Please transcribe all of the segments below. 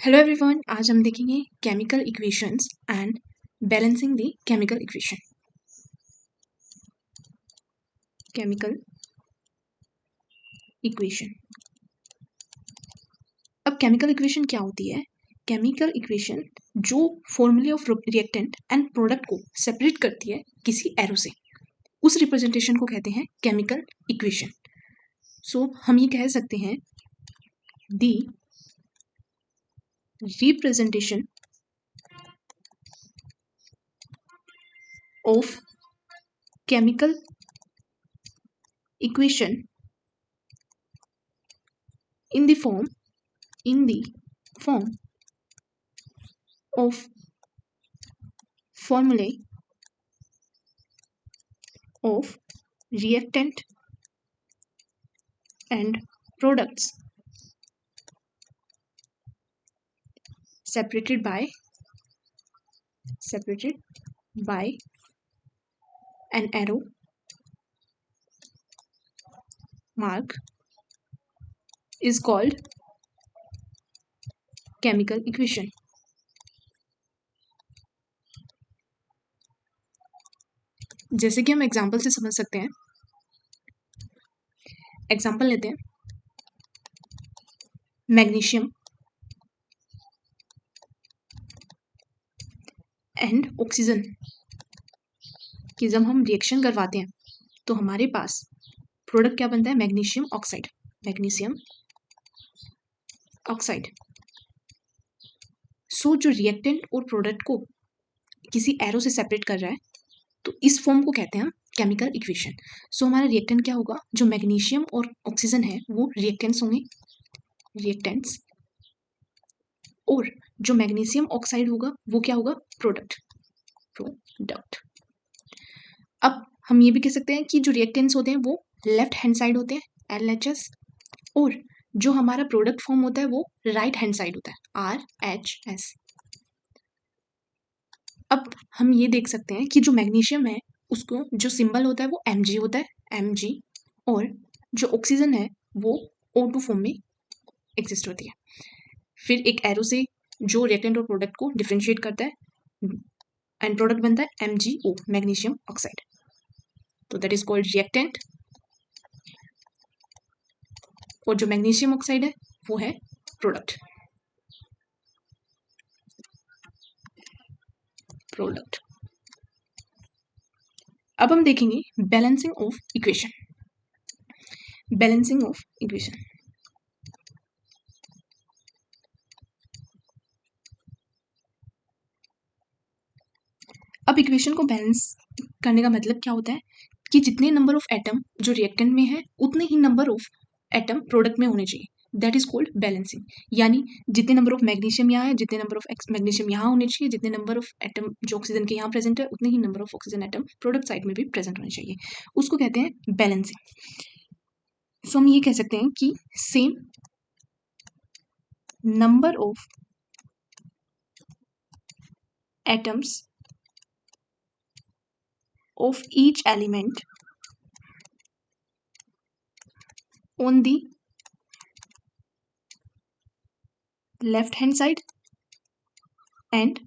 Hello everyone, आज हम देखेंगे chemical equations and balancing the chemical equation. Chemical equation. अब केमिकल इक्वेशन क्या होती है? केमिकल इक्वेशन जो फॉर्मूले ऑफ रिएक्टेंट एंड प्रोडक्ट को सेपरेट करती है किसी एरो से, उस रिप्रेजेंटेशन को कहते हैं केमिकल इक्वेशन। सो हम ये कह सकते हैं the representation of chemical equation in the form of formulae of reactant and products separated by an arrow mark is called chemical equation. जैसे कि हम एग्जाम्पल से समझ सकते हैं। एग्जाम्पल लेते हैं, मैग्नीशियम एंड ऑक्सीजन की जब हम रिएक्शन करवाते हैं तो हमारे पास प्रोडक्ट क्या बनता है? Magnesium oxide. सो जो रिएक्टेंट और प्रोडक्ट को किसी एरो से सेपरेट कर रहा है तो इस फॉर्म को कहते हैं केमिकल इक्वेशन। सो हमारा रिएक्टेंट क्या होगा? जो मैग्नीशियम और ऑक्सीजन है वो रिएक्टेंट्स होंगे, और जो मैग्नीशियम ऑक्साइड होगा वो क्या होगा? प्रोडक्ट। अब हम ये भी कह सकते हैं कि जो रिएक्टेंट्स होते हैं वो लेफ्ट हैंड साइड होते हैं LHS, और जो हमारा प्रोडक्ट फॉर्म होता है वो राइट हैंड साइड होता है RHS। अब हम ये देख सकते हैं कि जो मैग्नीशियम है उसको जो सिंबल होता है वो Mg होता है, Mg, और जो ऑक्सीजन है वो O2 फॉर्म में एग्जिस्ट होती है। फिर एक एरो से जो रिएक्टेंट और प्रोडक्ट को डिफरेंशिएट करता है एंड प्रोडक्ट बनता है MgO, मैग्नीशियम ऑक्साइड। तो दैट इज कॉल्ड रिएक्टेंट, और जो मैग्नीशियम ऑक्साइड है वो है प्रोडक्ट। अब हम देखेंगे बैलेंसिंग ऑफ इक्वेशन। अब इक्वेशन को बैलेंस करने का मतलब क्या होता है कि जितने नंबर ऑफ एटम जो रिएक्टेंट में है उतने ही नंबर ऑफ एटम प्रोडक्ट में होने चाहिए। That is called balancing. यानी जितने नंबर ऑफ मैग्नीशियम यहाँ है, जितने नंबर ऑफ मैग्नीशियम यहाँ होने चाहिए, जितने नंबर ऑफ एटम जो ऑक्सीजन के यहाँ प्रेजेंट है उतने ही number of oxygen atom product side में भी प्रेजेंट होने चाहिए। उसको कहते हैं बैलेंसिंग। सो हम ये कह सकते हैं कि same number of atoms of each element on the left hand side and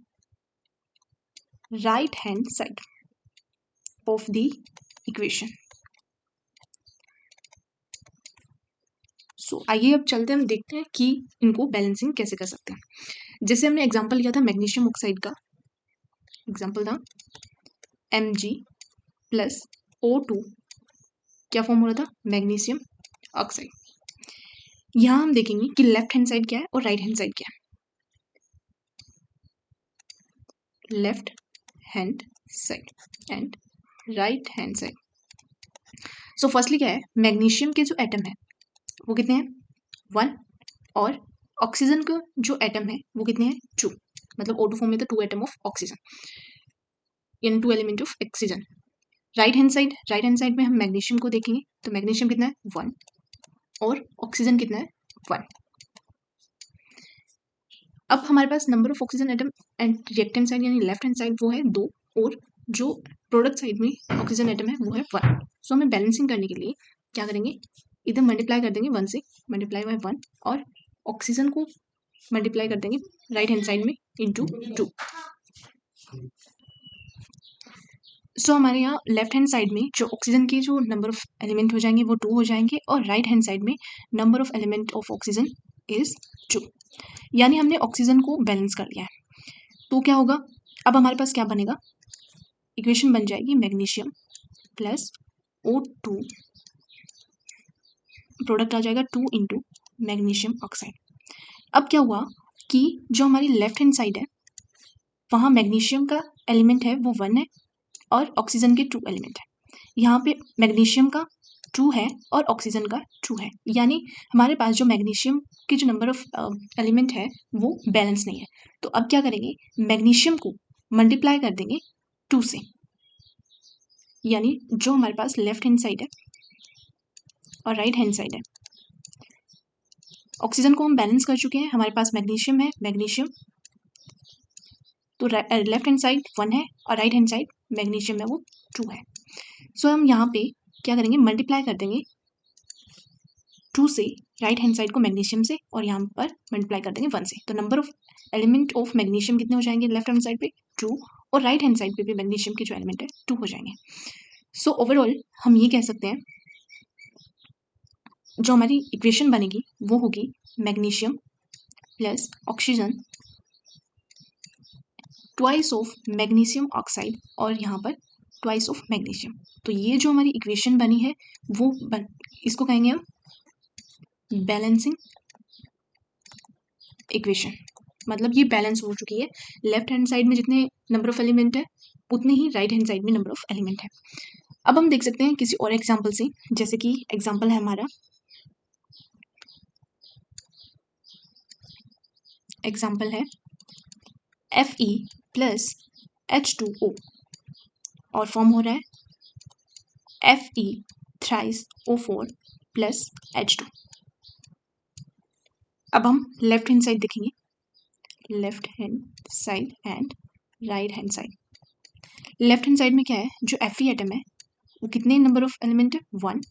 right hand side of the equation. So आइए अब चलते हैं, हम देखते हैं कि इनको बैलेंसिंग कैसे कर सकते हैं। जैसे हमने एग्जांपल लिया था मैग्नीशियम ऑक्साइड का, एग्जांपल था Mg प्लस O2, क्या फॉर्म हो रहा था? Magnesium oxide. यहां हम देखेंगे कि लेफ्ट हैंड साइड क्या है और राइट हैंड साइड क्या है। Left hand side and right hand side. So firstly क्या है, मैग्नीशियम के जो एटम है वो कितने हैं? 1, और ऑक्सीजन का जो एटम है वो कितने हैं? 2। मतलब O2 फॉर्म में तो 2 एटम ऑफ ऑक्सीजन, यानी 2 element of oxygen. Right hand side में हम मैग्नीशियम को देखेंगे तो मैग्नीशियम कितना है? 1, और ऑक्सीजन कितना है? 1। अब हमारे पास number of oxygen atom and reactant side यानी लेफ्ट हैंड साइड वो है 2, और जो प्रोडक्ट साइड में ऑक्सीजन एटम है वो है 1। सो हमें बैलेंसिंग करने के लिए क्या करेंगे? इधर मल्टीप्लाई कर देंगे 1 से, मल्टीप्लाई बाय 1, और ऑक्सीजन को मल्टीप्लाई कर देंगे राइट हैंड साइड में इंटू 2। सो हमारे यहाँ लेफ्ट हैंड साइड में जो ऑक्सीजन के जो नंबर ऑफ एलिमेंट हो जाएंगे वो 2 हो जाएंगे, और राइट हैंड साइड में number of element of oxygen is 2। यानी हमने ऑक्सीजन को बैलेंस कर लिया है। तो क्या होगा, अब हमारे पास क्या बनेगा, इक्वेशन बन जाएगी मैग्नीशियम प्लस O2, प्रोडक्ट आ जाएगा 2 इंटू मैग्नीशियम ऑक्साइड। अब क्या हुआ कि जो हमारी लेफ्ट हैंड साइड है वहाँ मैग्नीशियम का एलिमेंट है वो 1 है और ऑक्सीजन के 2 एलिमेंट है। यहाँ पे मैग्नीशियम का 2 है और ऑक्सीजन का 2 है, यानी हमारे पास जो मैग्नीशियम के जो नंबर ऑफ एलिमेंट है वो बैलेंस नहीं है। तो अब क्या करेंगे, मैग्नीशियम को मल्टीप्लाई कर देंगे 2 से, यानी जो हमारे पास लेफ्ट हैंड साइड है और राइट हैंड साइड है, ऑक्सीजन को हम बैलेंस कर चुके हैं, हमारे पास मैग्नीशियम है, मैग्नीशियम तो लेफ्ट हैंड साइड 1 है और राइट हैंड साइड मैग्नीशियम है वो 2 है। सो हम यहाँ पे क्या करेंगे, मल्टीप्लाई कर देंगे 2 से राइट हैंड साइड को मैग्नीशियम से, और यहाँ पर मल्टीप्लाई कर देंगे 1 से। तो number of element of magnesium कितने हो जाएंगे लेफ्ट हैंड साइड पे 2, और राइट हैंड साइड पे भी मैग्नीशियम के जो एलिमेंट है 2 हो जाएंगे। सो ओवरऑल हम ये कह सकते हैं जो हमारी इक्वेशन बनेगी वो होगी magnesium plus oxygen twice of magnesium oxide, और यहाँ पर ट्वाइस ऑफ मैग्नीशियम। तो ये जो हमारी इक्वेशन बनी है वो इसको कहेंगे हम बैलेंसिंग इक्वेशन। मतलब ये बैलेंस हो चुकी है, लेफ्ट हैंड साइड में जितने नंबर ऑफ एलिमेंट है उतने ही राइट हैंड साइड में नंबर ऑफ एलिमेंट है। अब हम देख सकते हैं किसी और एग्जांपल से, जैसे कि एग्जांपल है हमारा, एग्जांपल है Fe प्लस H2O और फॉर्म हो रहा है Fe thrice O4 plus H2। अब हम लेफ्ट हैंड साइड देखेंगे, left hand side and right hand side. Left hand side में क्या है, जो Fe एटम है वो कितने नंबर ऑफ एलिमेंट है 1,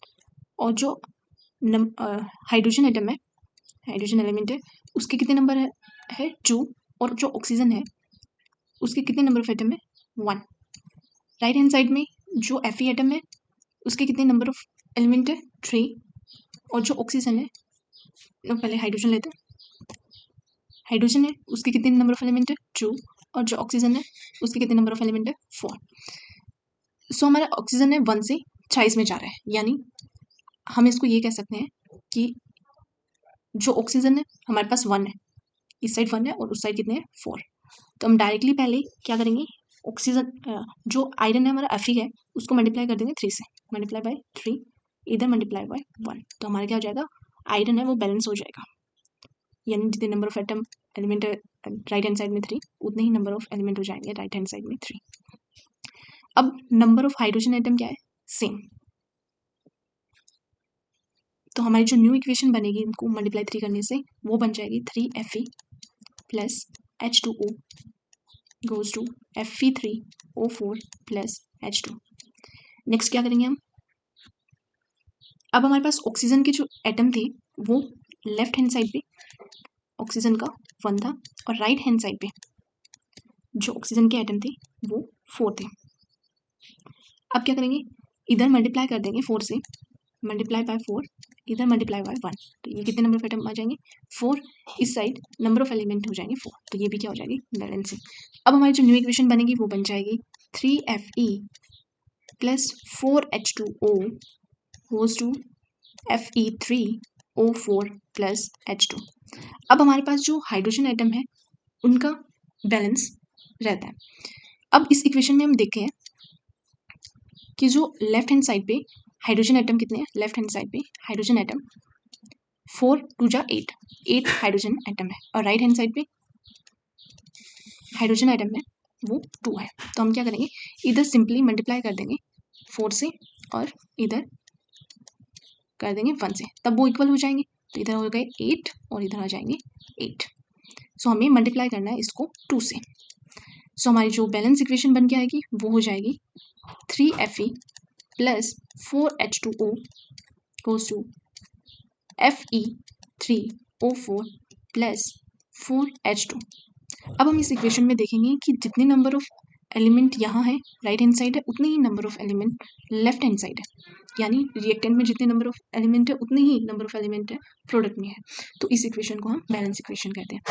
और जो हाइड्रोजन एटम है, हाइड्रोजन एलिमेंट है उसके कितने नंबर है 2, और जो ऑक्सीजन है उसके कितने नंबर ऑफ एटम है 1। राइट हैंड साइड में जो Fe एटम है उसके कितने नंबर ऑफ एलिमेंट है 3, और जो ऑक्सीजन है, पहले हाइड्रोजन लेते हैं, हाइड्रोजन है उसके कितने नंबर ऑफ एलिमेंट है 2, और जो ऑक्सीजन है उसके कितने नंबर ऑफ एलिमेंट है 4। सो हमारा ऑक्सीजन है 1 से 40 में जा रहा है, यानी हम इसको ये कह सकते हैं कि जो ऑक्सीजन है हमारे पास 1 है, इस साइड 1 है और उस साइड कितने हैं 4। तो हम डायरेक्टली पहले क्या करेंगे, ऑक्सीजन जो आयरन है हमारा Fe है उसको मल्टीप्लाई कर देंगे 3 से, मल्टीप्लाई बाय 3, इधर मल्टीप्लाई बाय 1। तो हमारा क्या हो जाएगा, आयरन है वो बैलेंस हो जाएगा, यानी जितने number of atom element right hand side में 3 उतने ही नंबर ऑफ एलिमेंट हो जाएंगे राइट हैंड साइड में 3। अब नंबर ऑफ हाइड्रोजन एटम क्या है, सेम। तो हमारी जो न्यू इक्वेशन बनेगी इनको मल्टीप्लाई 3 करने से वो बन जाएगी 3Fe plus H2O goes to Fe3O4 plus H2। Next क्या करेंगे हम, अब हमारे पास ऑक्सीजन के जो एटम थे वो लेफ्ट हैंड साइड पे ऑक्सीजन का 1 था, और राइट हैंड साइड पे जो ऑक्सीजन के एटम थे वो 4 थे। अब क्या करेंगे, इधर मल्टीप्लाई कर देंगे 4 से, मल्टीप्लाई बाय 4, इधर मल्टीप्लाई बाय 1, तो ये कितने नंबर ऑफ एटम आ जाएंगे 4, इस साइड नंबर ऑफ एलिमेंट हो जाएंगे 4, तो ये भी क्या हो जाएगी बैलेंसिंग। अब हमारी जो न्यू इक्वेशन बनेगी वो बन जाएगी 3Fe plus 4H2O goes to Fe3O4 plus H2। अब हमारे पास जो हाइड्रोजन एटम है उनका बैलेंस रहता है। अब इस इक्वेशन में हम देखें कि जो लेफ्ट हैंड साइड पे हाइड्रोजन एटम कितने हैं, लेफ्ट हैंड साइड पे हाइड्रोजन एटम 4 2 जा 8 हाइड्रोजन एटम है, और राइट हैंड साइड पे हाइड्रोजन एटम है वो 2 है। तो हम क्या करेंगे, इधर सिंपली मल्टीप्लाई कर देंगे 4 से और इधर कर देंगे 1 से, तब वो इक्वल हो जाएंगे। तो इधर हो गए 8 और इधर आ जाएंगे 8। सो हमें मल्टीप्लाई करना है इसको 2 से। सो हमारी जो बैलेंस इक्वेशन बन के आएगी वो हो जाएगी 3Fe plus 4H2O goes to Fe3O4 plus 4H2। अब हम इस इक्वेशन में देखेंगे कि जितने नंबर ऑफ एलिमेंट यहाँ है राइट हैंड साइड है, उतने ही number of element left hand side है, यानी रिएक्टेंट में जितने नंबर ऑफ एलिमेंट है उतने ही नंबर ऑफ एलिमेंट है प्रोडक्ट में है। तो इस इक्वेशन को हम बैलेंस इक्वेशन कहते हैं।